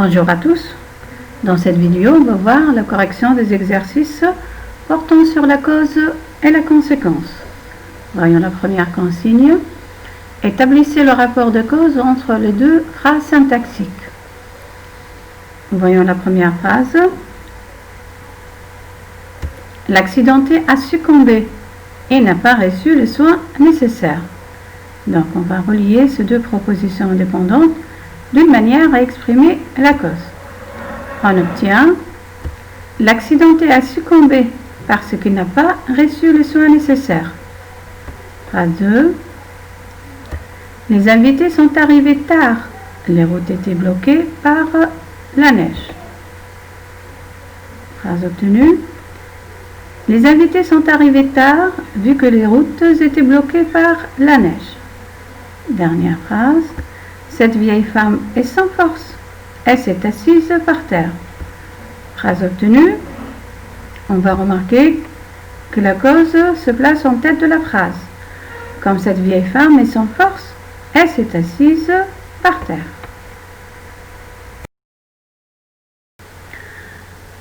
Bonjour à tous. Dans cette vidéo, on va voir la correction des exercices portant sur la cause et la conséquence. Voyons la première consigne. Établissez le rapport de cause entre les deux phrases syntaxiques. Voyons la première phrase. L'accidenté a succombé et n'a pas reçu les soins nécessaires. Donc, on va relier ces deux propositions indépendantes d'une manière à exprimer la cause. On obtient l'accidenté a succombé parce qu'il n'a pas reçu les soins nécessaires. Phrase 2. Les invités sont arrivés tard. Les routes étaient bloquées par la neige. Phrase obtenue. Les invités sont arrivés tard vu que les routes étaient bloquées par la neige. Dernière phrase. Cette vieille femme est sans force. Elle s'est assise par terre. Phrase obtenue. On va remarquer que la cause se place en tête de la phrase. Comme cette vieille femme est sans force, elle s'est assise par terre.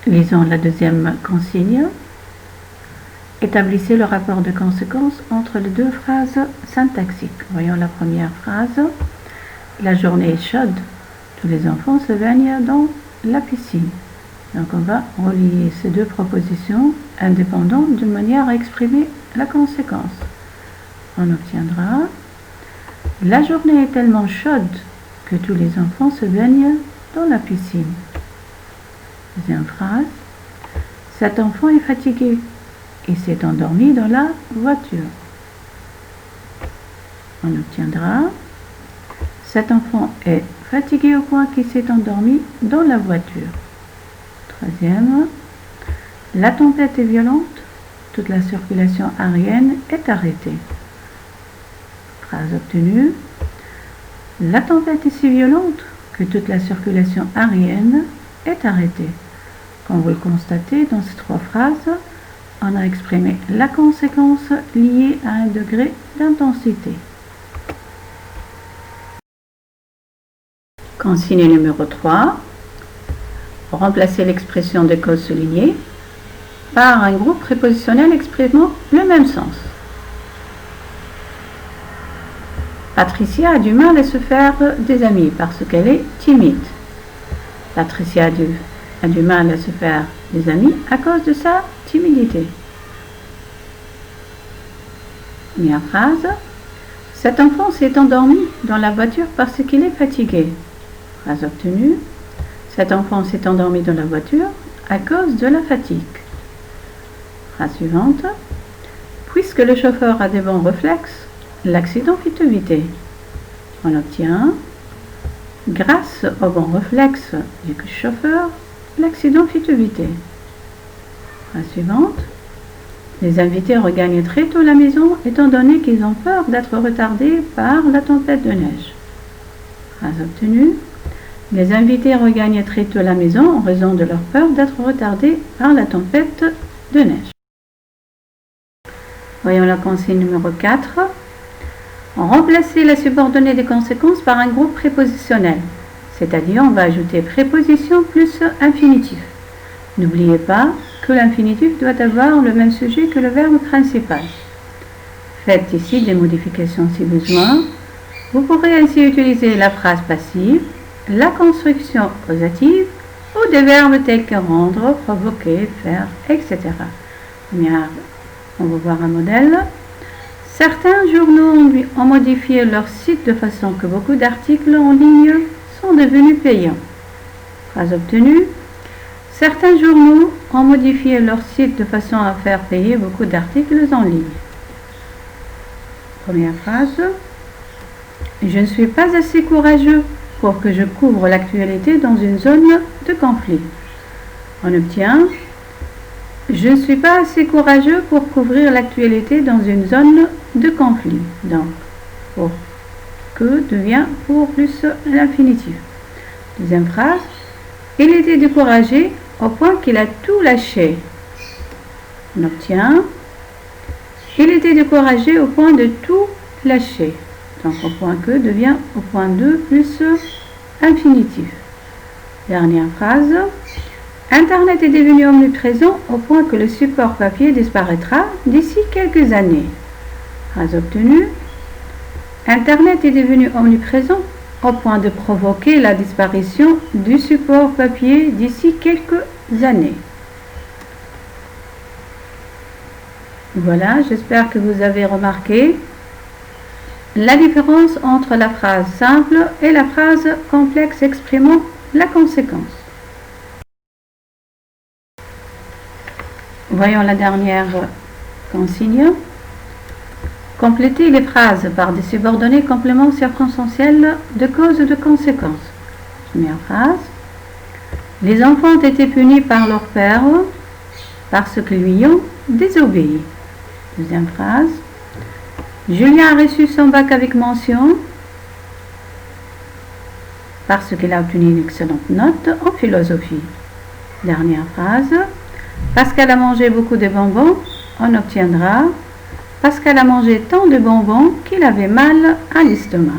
Lisons la deuxième consigne. Établissez le rapport de conséquence entre les deux phrases syntaxiques. Voyons la première phrase. La journée est chaude. Tous les enfants se baignent dans la piscine. Donc on va relier ces deux propositions indépendantes d'une manière à exprimer la conséquence. On obtiendra la journée est tellement chaude que tous les enfants se baignent dans la piscine. Deuxième phrase. Cet enfant est fatigué et s'est endormi dans la voiture. On obtiendra cet enfant est fatigué au point qu'il s'est endormi dans la voiture. Troisième, la tempête est violente, toute la circulation aérienne est arrêtée. Phrase obtenue, la tempête est si violente que toute la circulation aérienne est arrêtée. Comme vous le constatez, dans ces trois phrases, on a exprimé la conséquence liée à un degré d'intensité. Consigne numéro 3. Remplacez l'expression de cause soulignée par un groupe prépositionnel exprimant le même sens. Patricia a du mal à se faire des amis parce qu'elle est timide. Patricia a du mal à se faire des amis à cause de sa timidité. Première phrase. Cet enfant s'est endormi dans la voiture parce qu'il est fatigué. Phrase obtenue. Cet enfant s'est endormi dans la voiture à cause de la fatigue. Phrase suivante. Puisque le chauffeur a des bons réflexes, l'accident fut évité. On obtient grâce aux bons réflexes du chauffeur, l'accident fut évité. Phrase suivante. Les invités regagnent très tôt la maison étant donné qu'ils ont peur d'être retardés par la tempête de neige. Phrase obtenue. Les invités regagnent très tôt la maison en raison de leur peur d'être retardés par la tempête de neige. Voyons la consigne numéro 4. Remplacez la subordonnée des conséquences par un groupe prépositionnel, c'est-à-dire on va ajouter préposition plus infinitif. N'oubliez pas que l'infinitif doit avoir le même sujet que le verbe principal. Faites ici des modifications si besoin. Vous pourrez ainsi utiliser la phrase passive, la construction causative ou des verbes tels que rendre, provoquer, faire, etc. On va voir un modèle. Certains journaux ont modifié leur site de façon que beaucoup d'articles en ligne sont devenus payants. Phrase obtenue. Certains journaux ont modifié leur site de façon à faire payer beaucoup d'articles en ligne. Première phrase. Je ne suis pas assez courageux pour que je couvre l'actualité dans une zone de conflit. On obtient je ne suis pas assez courageux pour couvrir l'actualité dans une zone de conflit. Donc, pour que devient pour plus l'infinitif. Deuxième phrase. Il était découragé au point qu'il a tout lâché. On obtient il était découragé au point de tout lâcher. Donc au point que devient au point 2 plus infinitif. Dernière phrase. Internet est devenu omniprésent au point que le support papier disparaîtra d'ici quelques années. Phrase obtenue. Internet est devenu omniprésent au point de provoquer la disparition du support papier d'ici quelques années. Voilà, j'espère que vous avez remarqué la différence entre la phrase simple et la phrase complexe exprimant la conséquence. Voyons la dernière consigne. Complétez les phrases par des subordonnés compléments circonstanciels de cause et de conséquence. Première phrase. Les enfants ont été punis par leur père parce qu'ils lui ont désobéi. Deuxième phrase. Julien a reçu son bac avec mention parce qu'il a obtenu une excellente note en philosophie. Dernière phrase. Parce qu'elle a mangé beaucoup de bonbons, on obtiendra parce qu'elle a mangé tant de bonbons qu'il avait mal à l'estomac.